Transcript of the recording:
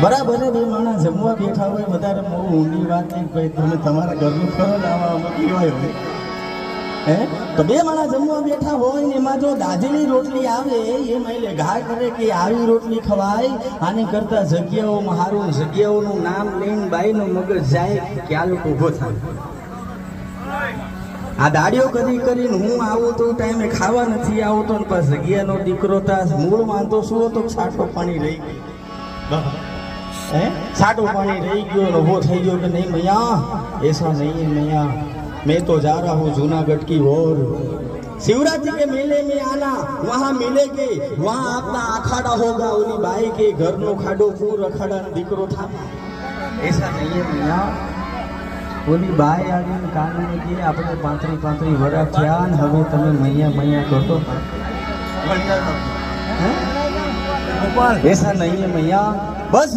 બરાબર બે માણસ જમવા બેઠા હોય વધારે મોડું ઊંડી વાત નહીં ભાઈ તમે તમારા ઘરનું કરો ને આમાં કેવાય હોય હે તો બે માણસ જમવા બેઠા હોય ને એમાં જો દાજેલી રોટલી આવે એ માઇલે ઘા કરે કે આવી રોટલી ખવાય આને કરતા જગ્યાઓમાં હારું જગ્યાઓનું નામ લઈને બાઈનું મગજ જાય કે આ લોકો ઊભો થાય આ દાડીઓ કરી કરીને હું આવું તો ટાઈમે ખાવા નથી આવતો ને પાછ જગ્યાનો દીકરો તાસ મૂળ વાંધો શું હતો છાંટો પાણી રહી ગઈ छाटो पानी रही गयो न वो થઈ ગયો कि नहीं मैया ऐसा नहीं है मैया मैं तो जा रहा हूँ जूनागढ़ की ओर शिवरात्रि के मेले में आना वहाँ मिलेंगे वहाँ आपका अखाड़ा होगा उन्हीं बाई के घर नो खाडो पूर अखाड़ा દીકરો था ऐसा नहीं है मैया ઓલી બાઈ આવીને કાનને કે આપણે 35 વર્ષ થયા ને હવે તમે મૈયા મૈયા કરતો ऐसा नहीं है मैया बस